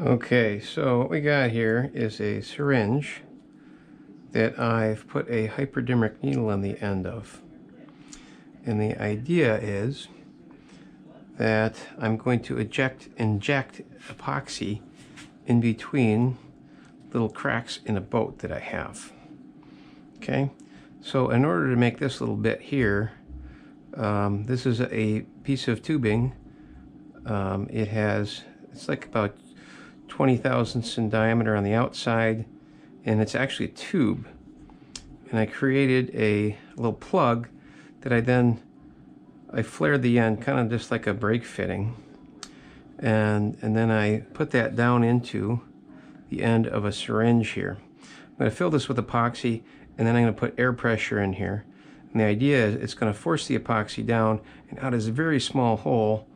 Okay, so what we got here is a syringe that I've put a hypodermic needle on the end of. And the idea is that I'm going to inject epoxy in between little cracks in a boat that I have. Okay, so in order to make this little bit here, this is a piece of tubing. It's like about 20 thousandths in diameter on the outside, and it's actually a tube. And I created a little plug that I flared the end, kind of just like a brake fitting, and then I put that down into the end of a syringe here. I'm going to fill this with epoxy, and then I'm going to put air pressure in here. And the idea is it's going to force the epoxy down and out of this very small hole.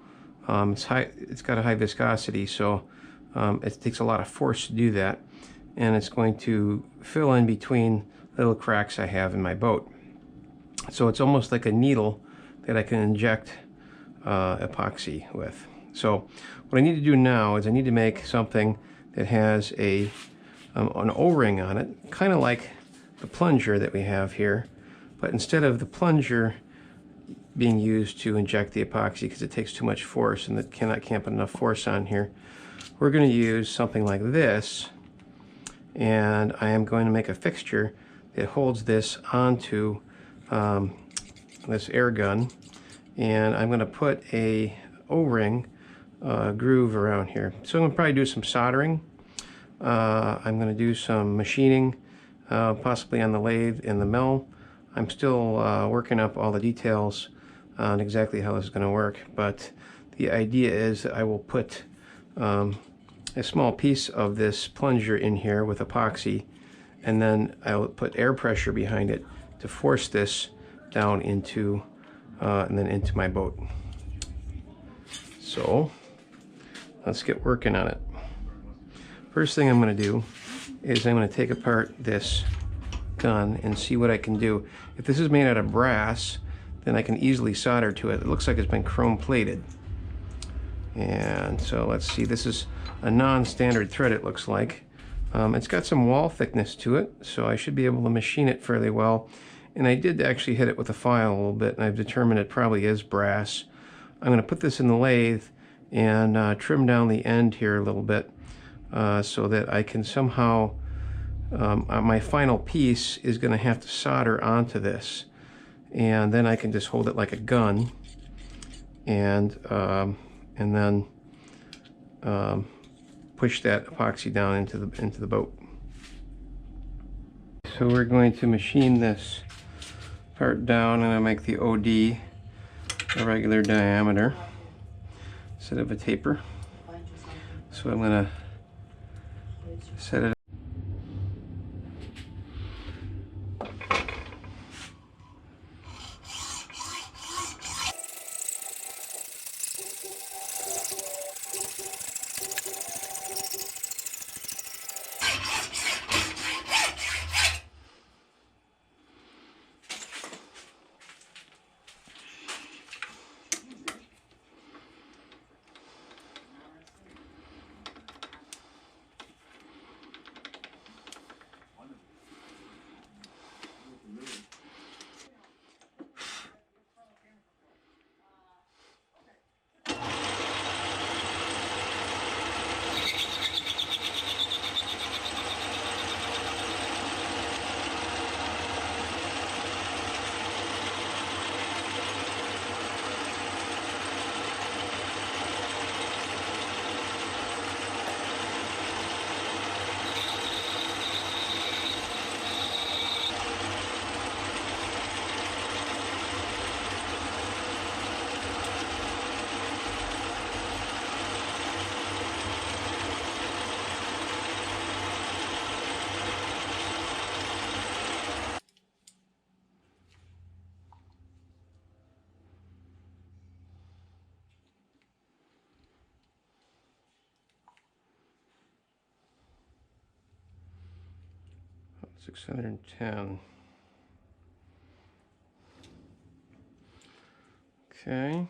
It's got a high viscosity, so it takes a lot of force to do that, and it's going to fill in between little cracks I have in my boat. So it's almost like a needle that I can inject epoxy with. So what I need to do now is I need to make something that has an O-ring on it, kind of like the plunger that we have here, but instead of the plunger being used to inject the epoxy because it takes too much force and it can't put enough force on here, we're going to use something like this, and I am going to make a fixture that holds this onto this air gun, and I'm going to put a O-ring groove around here. So I'm going to probably do some soldering. I'm going to do some machining, possibly on the lathe in the mill. I'm still working up all the details on exactly how this is going to work, but the idea is that I will put a small piece of this plunger in here with epoxy, and then I will put air pressure behind it to force this down into and then into my boat. So let's get working on it. First thing I'm going to do is I'm going to take apart this gun and see what I can do. If this is made out of brass, then I can easily solder to it. It looks like it's been chrome plated. And so let's see, this is a non-standard thread, it looks like. It's got some wall thickness to it, so I should be able to machine it fairly well. And I did actually hit it with a file a little bit, and I've determined it probably is brass. I'm going to put this in the lathe and trim down the end here a little bit so that I can somehow, my final piece is going to have to solder onto this. And then I can just hold it like a gun and then push that epoxy down into the boat. So we're going to machine this part down, and I make the OD a regular diameter instead of a taper. So I'm going to set it. $610. Okay.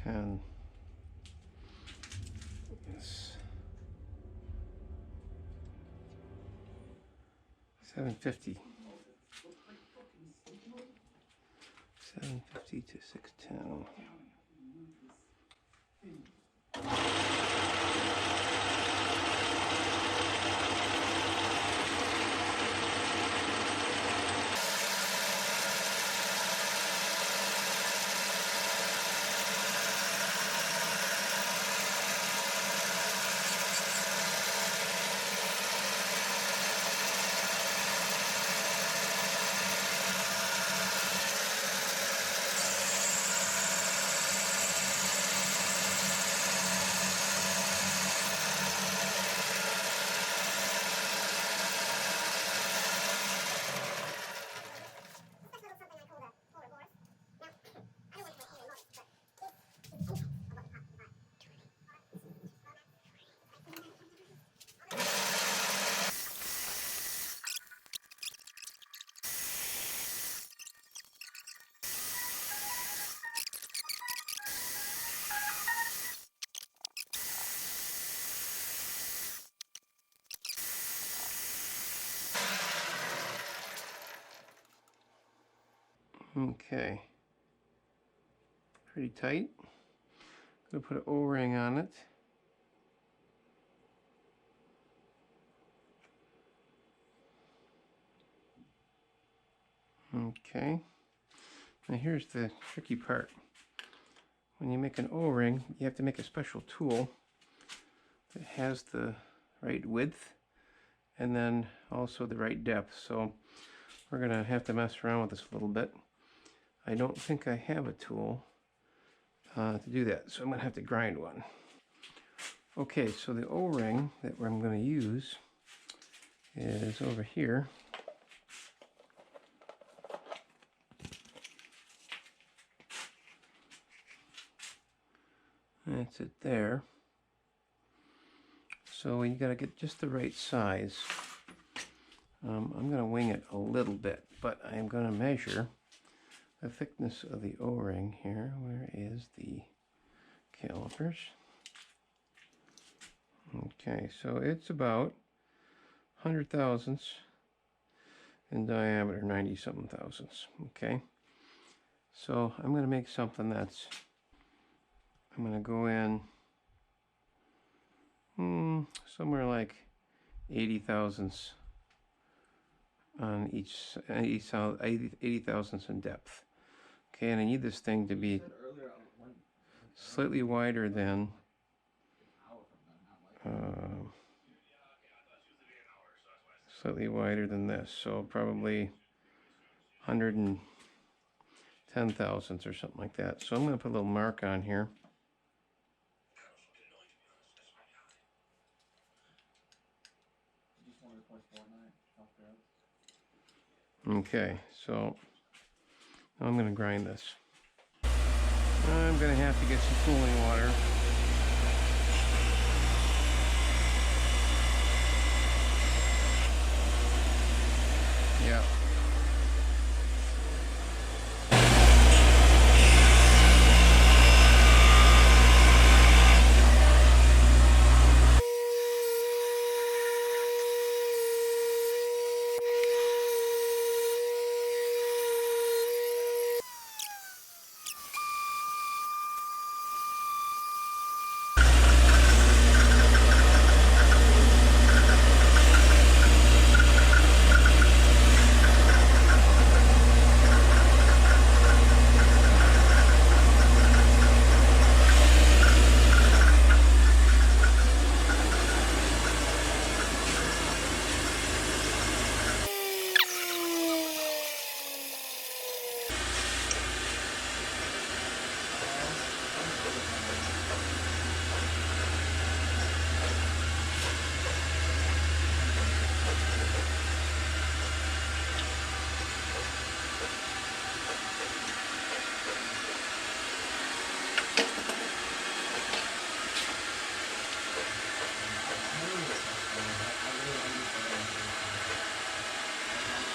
10. Yes. 750. 750 to 610. Okay, pretty tight. I'm going to put an O-ring on it. Okay, now here's the tricky part. When you make an O-ring, you have to make a special tool that has the right width and then also the right depth. So we're going to have to mess around with this a little bit. I don't think I have a tool to do that, so I'm going to have to grind one. Okay, so the O-ring that I'm going to use is over here. That's it there. So you got to get just the right size. I'm going to wing it a little bit, but I'm going to measure the thickness of the O-ring here. Where is the calipers? Okay, so it's about 100 thousandths in diameter, 90 something thousandths. Okay, so I'm going to make something that's, I'm going to go in somewhere like 80 thousandths on each 80 thousandths in depth. Okay, and I need this thing to be slightly wider than this, so probably 110 thousandths or something like that. So I'm going to put a little mark on here. Okay, so now I'm going to grind this. I'm going to have to get some cooling water. Yeah.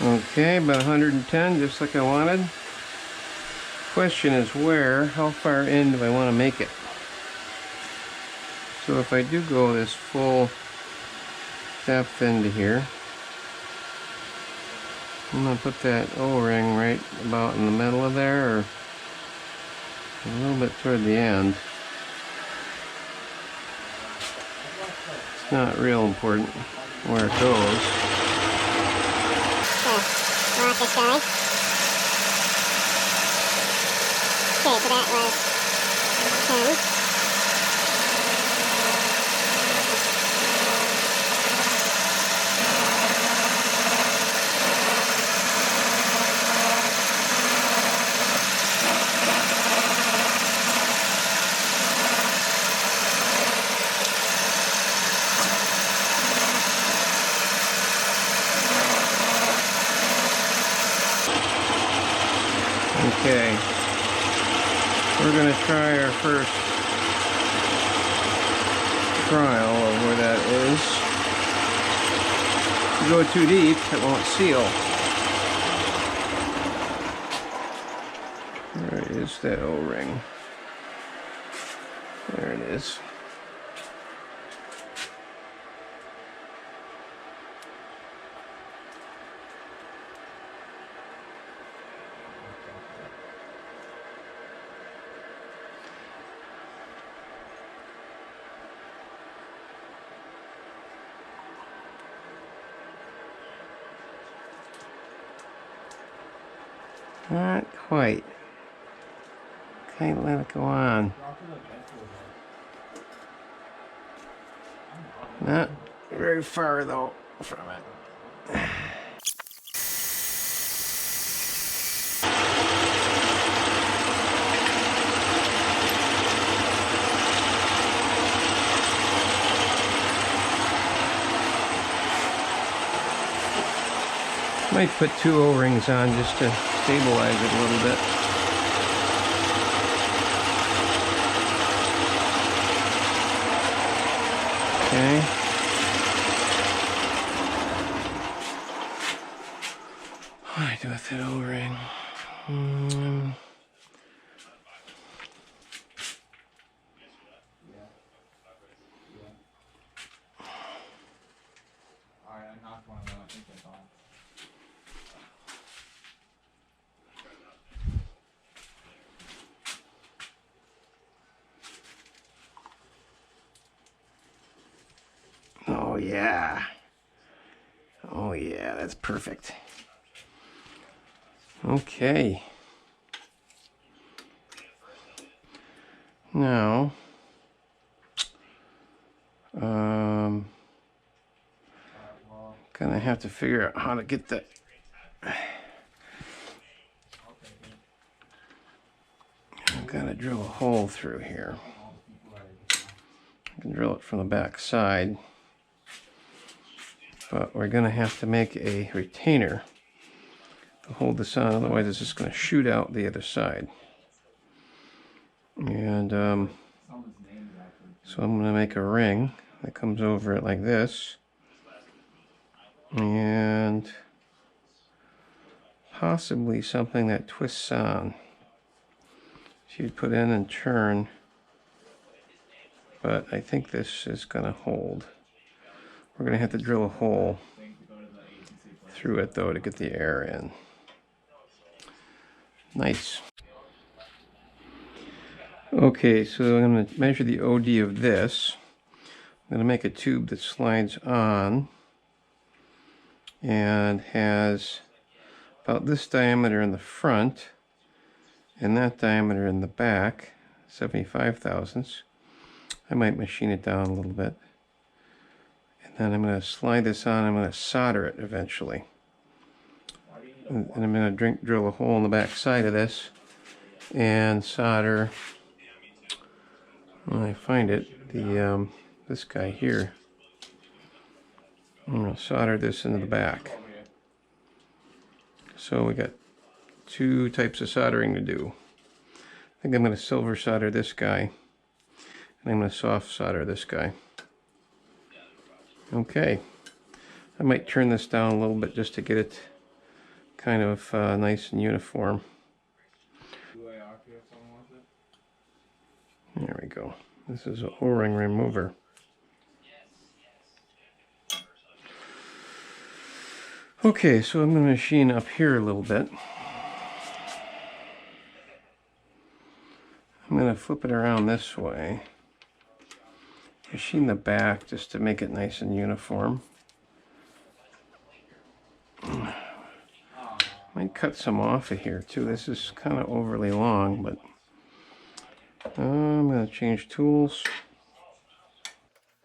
Okay, about 110, just like I wanted. question is how far in do I want to make it? So if I do go this full depth into here, I'm going to put that O-ring right about in the middle of there, or a little bit toward the end. It's not real important where it goes. So, lock this guy. Okay, so that was 10. Okay, we're going to try our first trial of where that is. If you go too deep, it won't seal. Where is that O-ring? There it is. Not quite. Can't let it go on. Not very far though from it. Might put 2 O-rings on just to stabilize it a little bit. Okay. What do I do with that O-ring? Oh yeah. Oh yeah, that's perfect. Okay. Now, gonna have to figure out how to get that. I'm gonna drill a hole through here. I can drill it from the back side, but we're gonna have to make a retainer to hold this on, otherwise it's just gonna shoot out the other side. And so I'm gonna make a ring that comes over it like this, and possibly something that twists on. So you'd put in and turn, but I think this is going to hold. We're going to have to drill a hole through it though to get the air in. Nice. Okay, so I'm going to measure the OD of this. I'm going to make a tube that slides on and has about this diameter in the front and that diameter in the back, 75 thousandths. I might machine it down a little bit. And then I'm going to slide this on, I'm going to solder it eventually. And I'm going to drill a hole in the back side of this and solder, when I find it, this guy here. I'm going to solder this into the back. So we got 2 types of soldering to do. I think I'm going to silver solder this guy, and I'm going to soft solder this guy. Okay, I might turn this down a little bit just to get it kind of nice and uniform. There we go. This is an O-ring remover. Okay, so I'm going to machine up here a little bit. I'm going to flip it around this way. Machine the back just to make it nice and uniform. Might cut some off of here too. This is kind of overly long, but I'm going to change tools.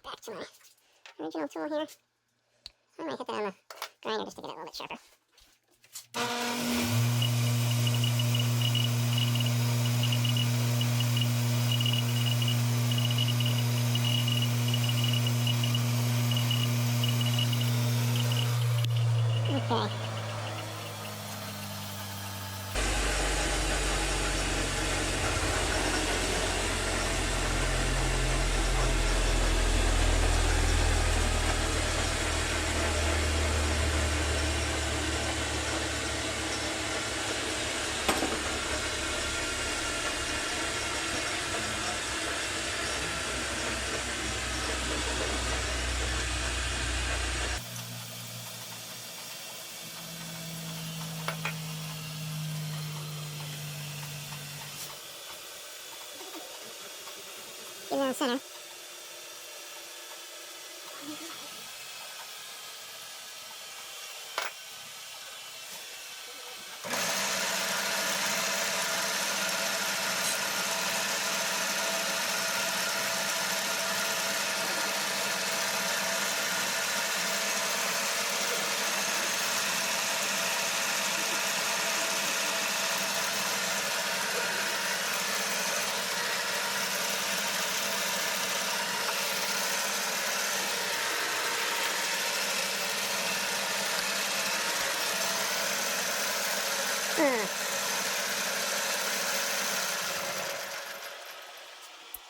Back to my original tool here. I might hit that on the grinder just to get it a little bit sharper. Okay. Get it on center.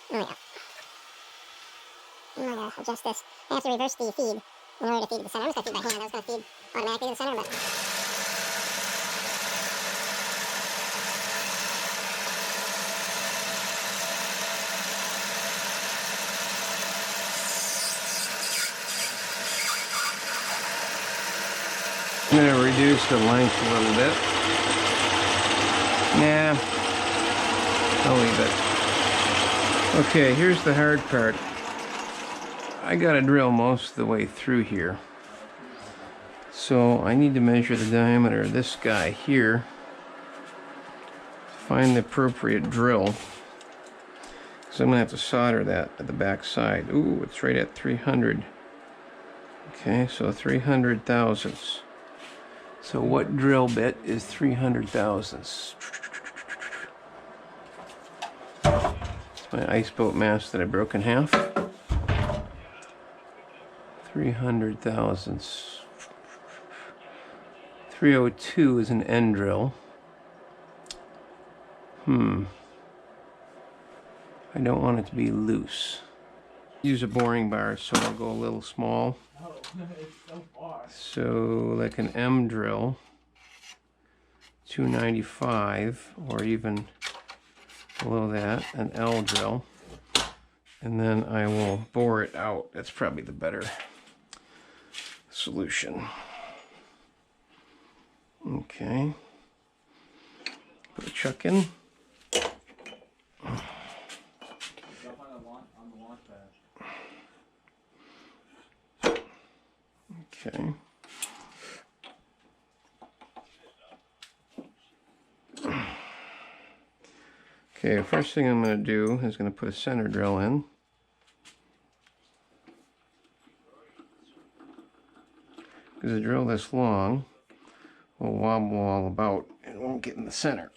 Oh yeah. I'm gonna adjust this. I have to reverse the feed in order to feed to the center. I'm just gonna feed by hand. I was gonna feed automatically to the center, but I'm going to reduce the length a little bit. Nah, I'll leave it. Okay, here's the hard part. I got to drill most of the way through here. So I need to measure the diameter of this guy here. Find the appropriate drill. So I'm going to have to solder that at the back side. Ooh, it's right at 300. Okay, so 300 thousandths. So what drill bit is 300 thousandths? It's my ice boat mast that I broke in half. 300 thousandths. 302 is an end drill. I don't want it to be loose. Use a boring bar, so I'll go a little small. So like an M drill, 295, or even below that, an L drill, and then I will bore it out. That's probably the better solution. Okay, put a chuck in. Okay. Okay, first thing I'm going to do is going to put a center drill in. Because a drill this long will wobble all about and won't get in the center.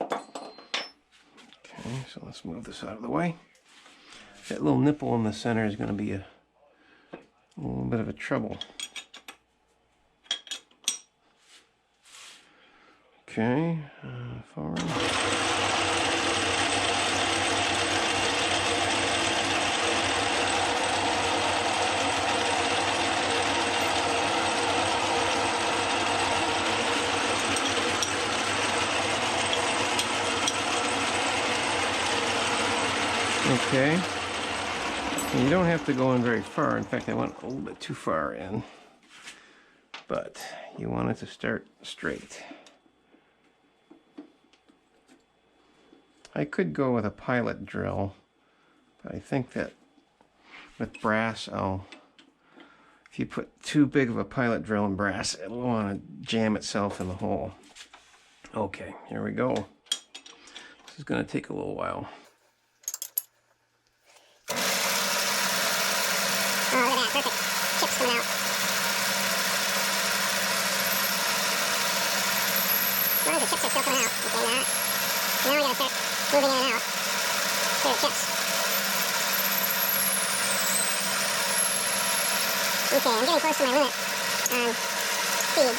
Okay, so let's move this out of the way. That little nipple in the center is going to be a little bit of a trouble. Okay, forward. Okay. And you don't have to go in very far. In fact, I went a little bit too far in. But you want it to start straight. I could go with a pilot drill, but I think that with brass, if you put too big of a pilot drill in brass, it'll want to jam itself in the hole. Okay, here we go. This is going to take a little while. Oh, look at that, perfect. Chips coming out. As long as the chips are still coming out, okay, that. Now we gotta start moving in and out. Clear the chips. Okay, I'm getting close to my limit on speed.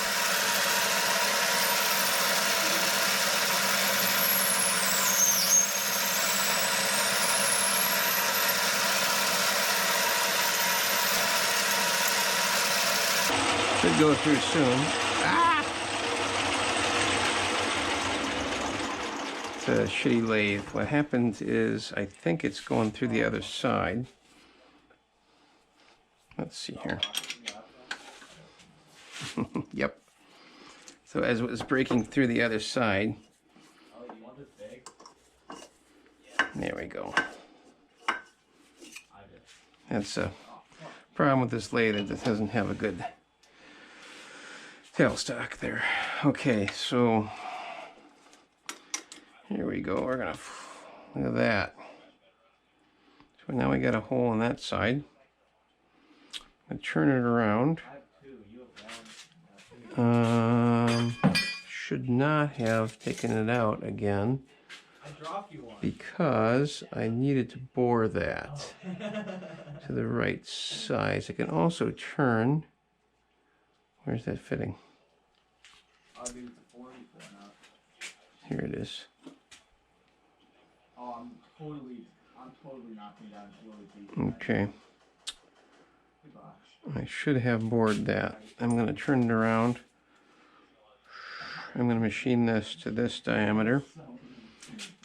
Should go through soon. Ah! It's a shitty lathe. What happened is, I think it's going through the other side. Let's see here. Yep. So as it was breaking through the other side, there we go. That's a problem with this lathe, that it doesn't have a good tailstock there. Okay, so here we go. We're gonna look at that. So now we got a hole on that side. I'm gonna turn it around. Should not have taken it out again because I needed to bore that to the right size. I can also turn. Where's that fitting? Here it is. Oh, I'm totally knocking down. Okay. I should have bored that. I'm going to turn it around. I'm going to machine this to this diameter.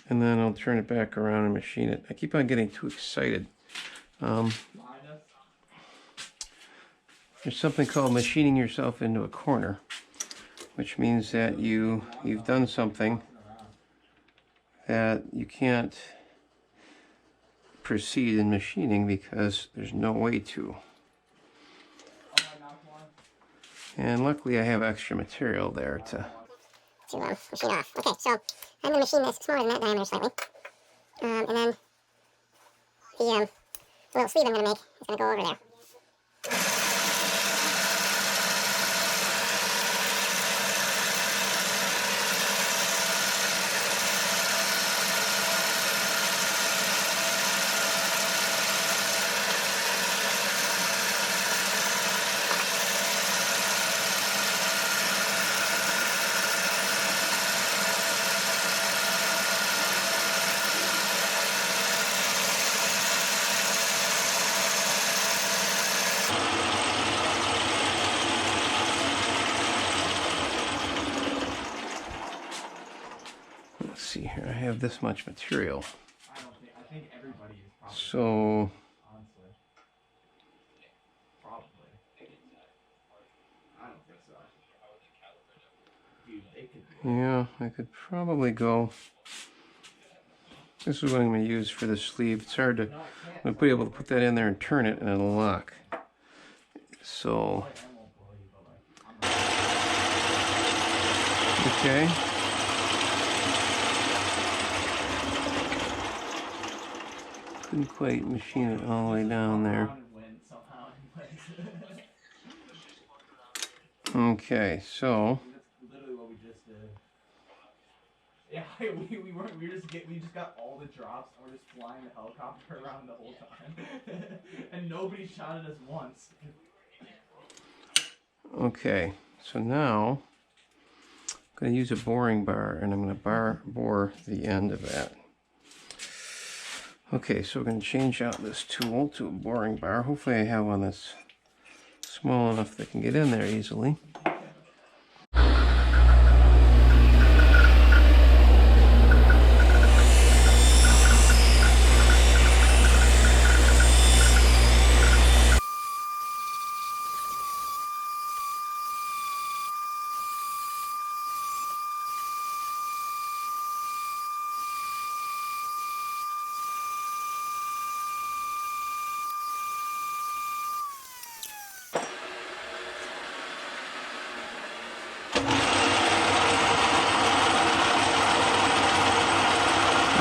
And then I'll turn it back around and machine it. I keep on getting too excited. There's something called machining yourself into a corner, which means that you've done something that you can't proceed in machining because there's no way to. And luckily I have extra material there to machine off. Okay, so I'm going to machine this smaller than that diameter slightly. And then the little sleeve I'm going to make is going to go over there. Let's see here. I have this much material. I think everybody is probably. So Honestly. Probably. I don't think so. Dude, they could. yeah, I could probably go. This is what I'm going to use for the sleeve. It's hard to. I'm going to be able to put that in there and turn it, and it'll lock. So. Okay. Couldn't quite machine it all the way down there. Okay, so. That's literally what we just did. Yeah, we just got all the drops and we're just flying the helicopter around the whole time. And nobody shot at us once. Okay, so now I'm going to use a boring bar, and I'm going to bore the end of that. Okay, so we're going to change out this tool to a boring bar. Hopefully I have one that's small enough that can get in there easily.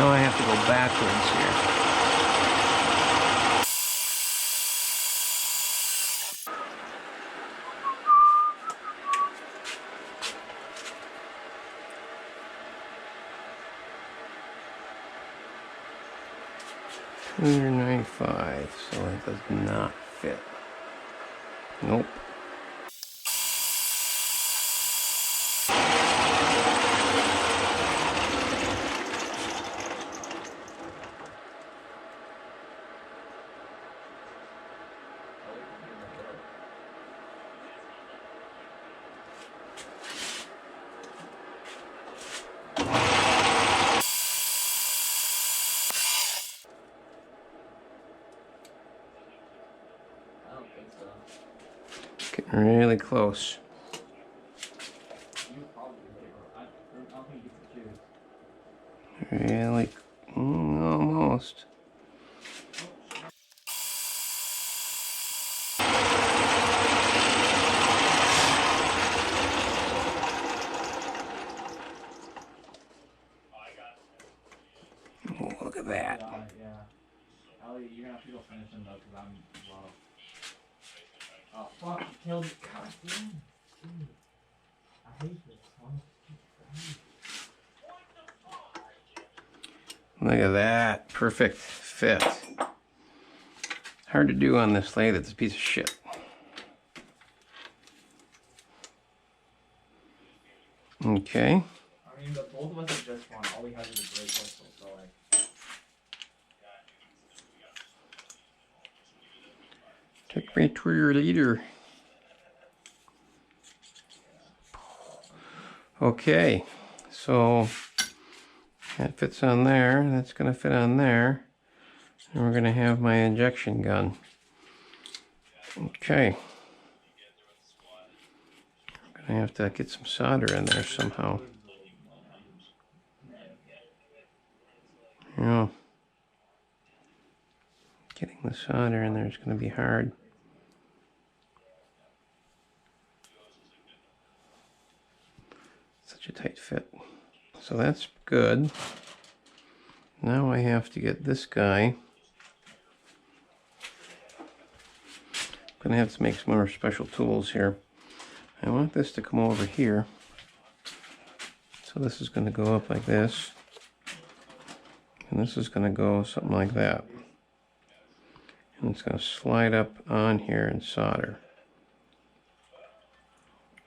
Now I have to go backwards here. $295, so it does not fit. Nope. Getting really close. Really, almost. Oh, look at that. Yeah. Ellie, you're gonna have to go finish him though, because I'm low. Oh, fuck, you killed me. God damn. Dude. I hate this one. Look at that. Perfect fit. Hard to do on this lathe. It's a piece of shit. Okay. I mean, both of us are just fine. All we have is a great pistol, so like. Take me to your leader. Okay, so that fits on there. That's going to fit on there. And we're going to have my injection gun. Okay. I'm going to have to get some solder in there somehow. You know, getting the solder in there is going to be hard. Such a tight fit. So that's good. Now I have to get this guy. I'm going to have to make some more special tools here. I want this to come over here. So this is going to go up like this. And this is going to go something like that. And it's going to slide up on here and solder.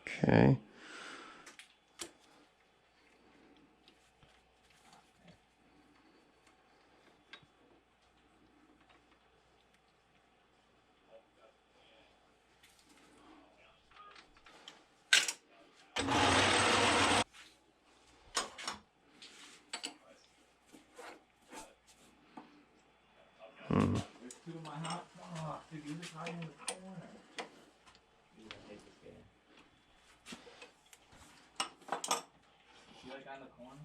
Okay. There's two of my hot dogs. Dude, you just hiding in the corner. Dude, I hate this game. See that guy in the corner?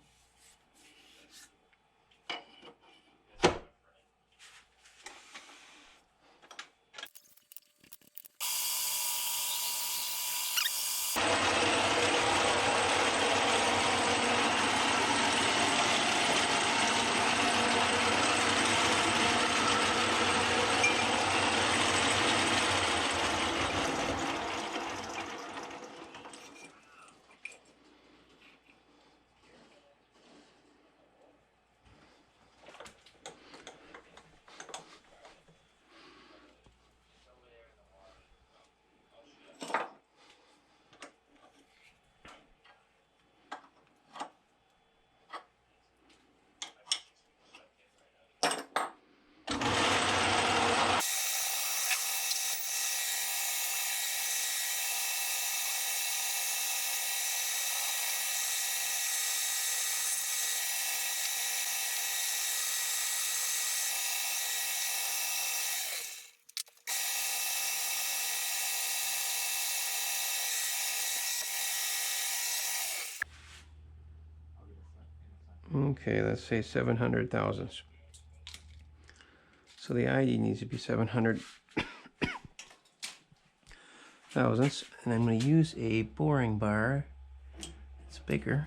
Okay, let's say 700 thousandths. So the ID needs to be 700 thousandths, and I'm going to use a boring bar. It's bigger.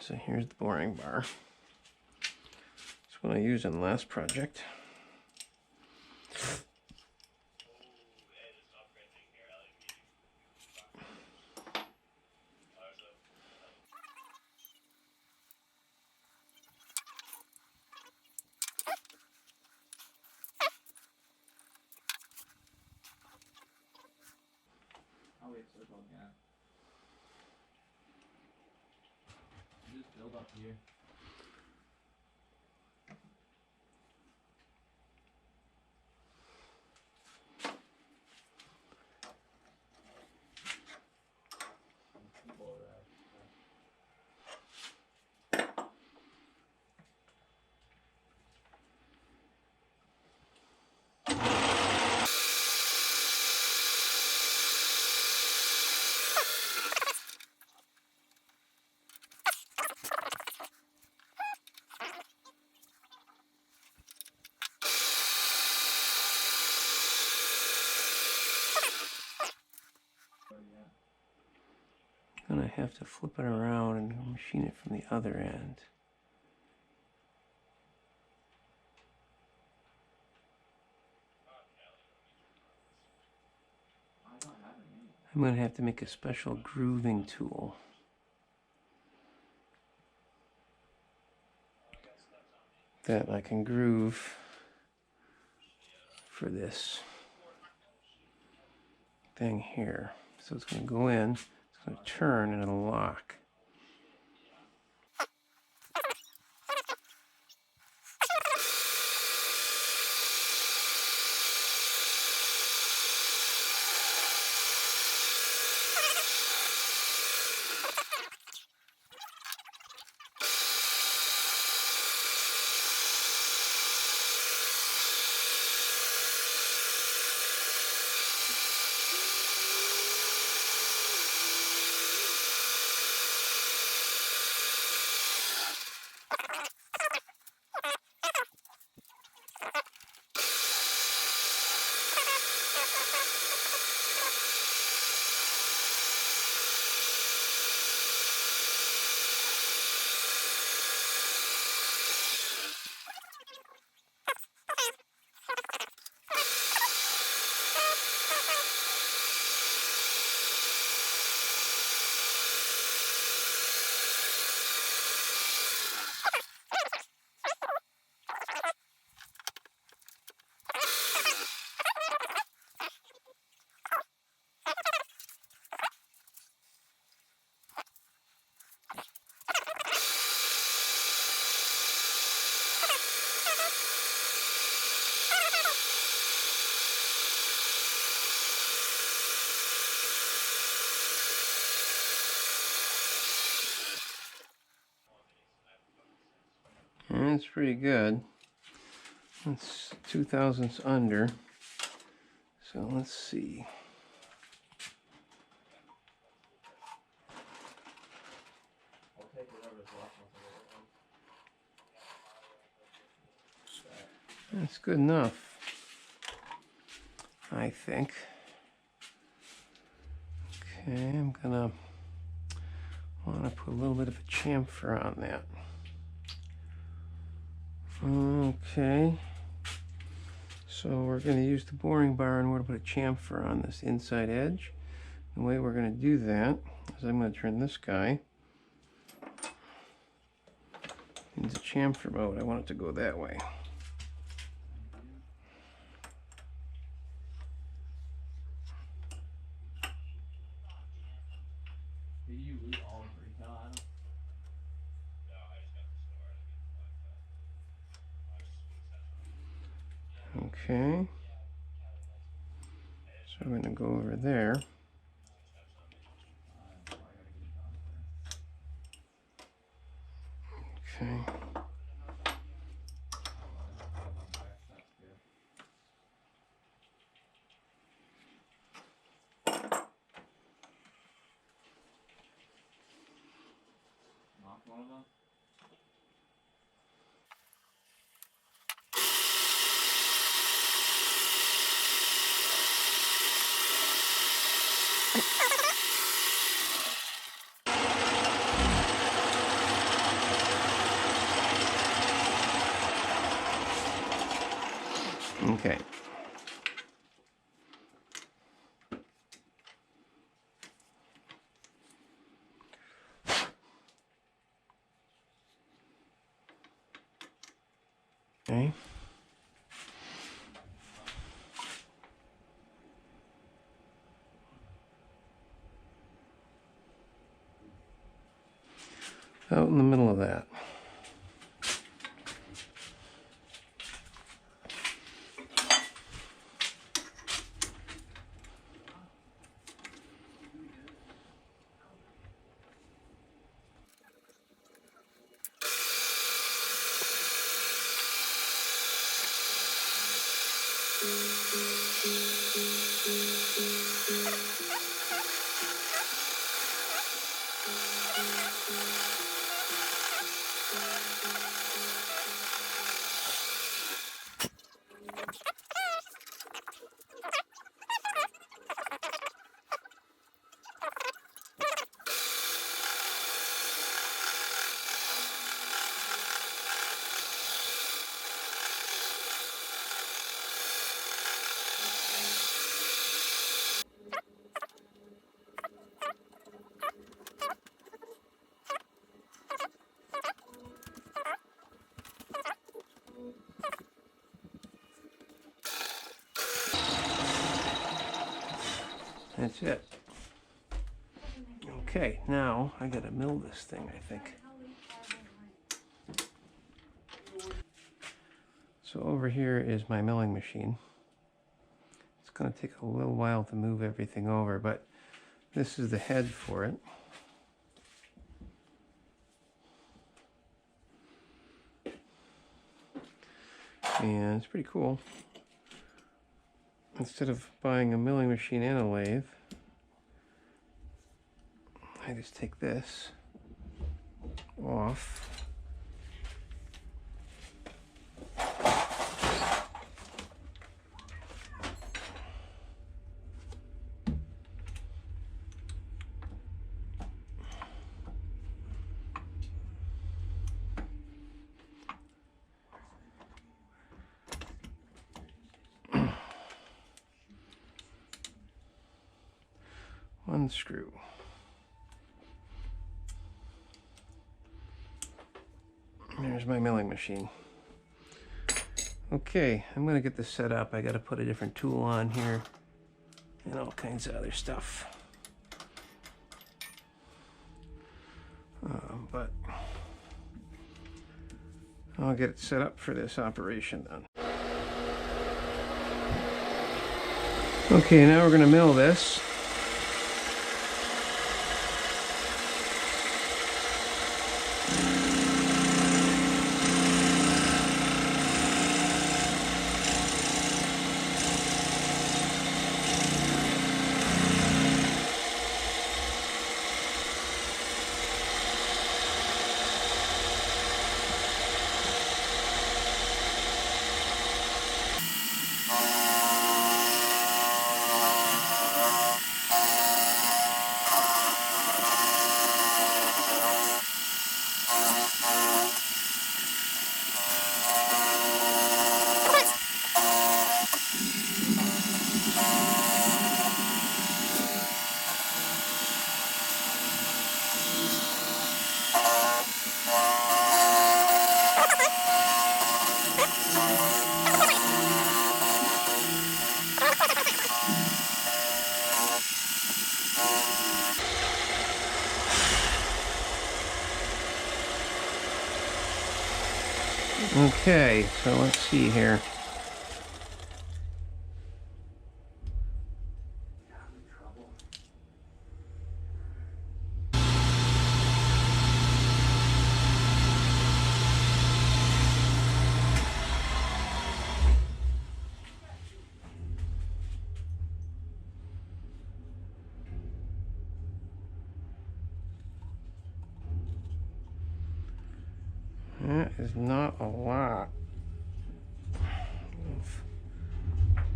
So here's the boring bar. It's what I used in the last project. Oh wait, circle again. Just build up here. I'm gonna have to flip it around and machine it from the other end. I'm gonna have to make a special grooving tool. That I can groove for this thing here. So it's gonna go in, it's gonna turn, and it'll lock. And it's pretty good. It's 2 thousandths under. So let's see. I'll take whatever's left. That's good enough, I think. Okay, I'm gonna want to put a little bit of a chamfer on that. Okay, so we're going to use the boring bar and we're going to put a chamfer on this inside edge. The way we're going to do that is I'm going to turn this guy into chamfer mode. I want it to go that way. Did you loot all of retail items? Okay, so I'm going to go over there. Okay. Knock one of them? Okay. Out in the middle of that. That's it. Okay, now I gotta mill this thing, I think. So over here is my milling machine. It's gonna take a little while to move everything over, but this is the head for it. And it's pretty cool. Instead of buying a milling machine and a lathe, I just take this off. Unscrew. There's my milling machine. Okay, I'm gonna get this set up. I gotta put a different tool on here and all kinds of other stuff. But I'll get it set up for this operation then. Okay, now we're gonna mill this. Okay, so let's see here. That is not a lot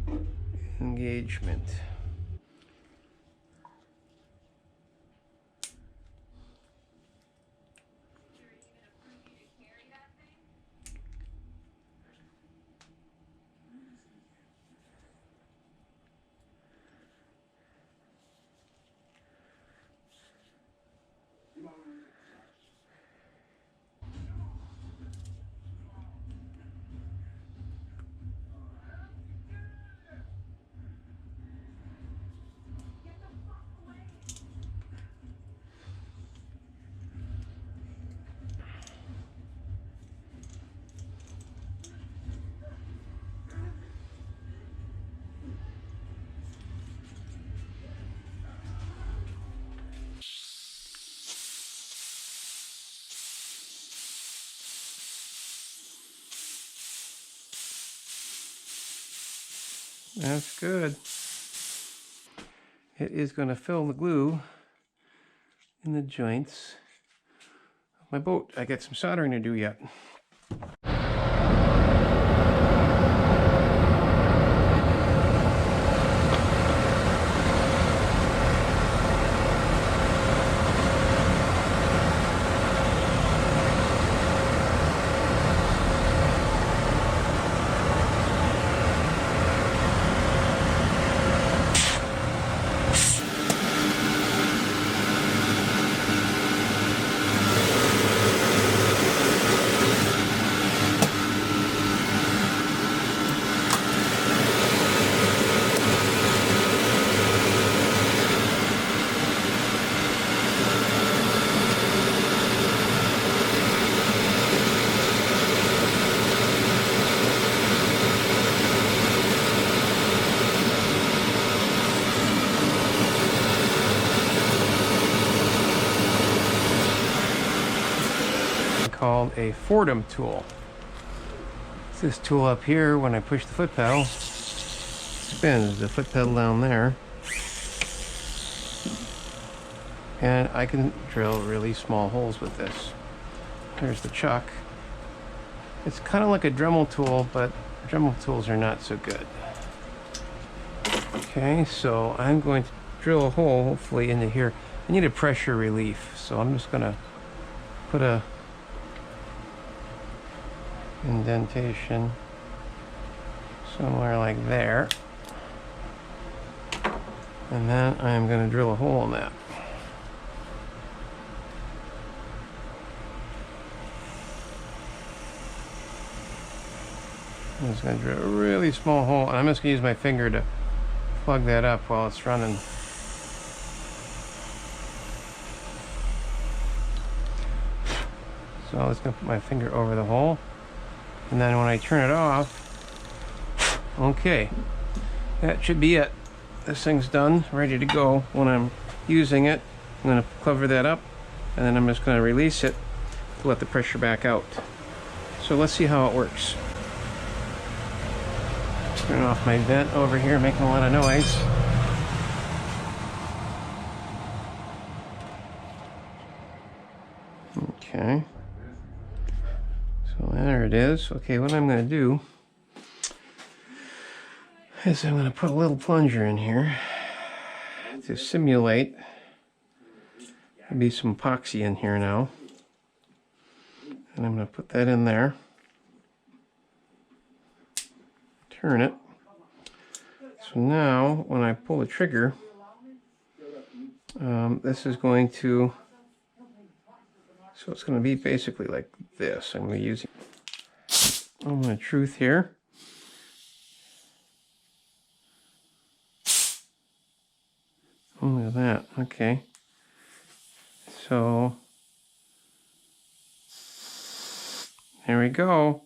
of engagement. That's good. It is going to fill the glue in the joints of my boat. I got some soldering to do yet. Called a Fordham tool. It's this tool up here. When I push the foot pedal, spins the foot pedal down there, and I can drill really small holes with this. There's the chuck. It's kind of like a Dremel tool, but Dremel tools are not so good. Okay, so I'm going to drill a hole hopefully into here. I need a pressure relief, so I'm just going to put a indentation somewhere like there, and then I'm going to drill a hole in that. I'm just going to drill a really small hole, and I'm just going to use my finger to plug that up while it's running. So I'm just going to put my finger over the hole. And then when I turn it off, okay, that should be it. This thing's done, ready to go. When I'm using it, I'm going to cover that up, and then I'm just going to release it to let the pressure back out. So let's see how it works. Turn off my vent over here, making a lot of noise. Okay. So there it is. Okay, what I'm going to do is I'm going to put a little plunger in here to simulate. There'll be some epoxy in here now. And I'm going to put that in there. Turn it. So now, when I pull the trigger, this is going to, so it's going to be basically like this. I'm going to use moment of truth here. Oh, look at that. Okay. So, there we go.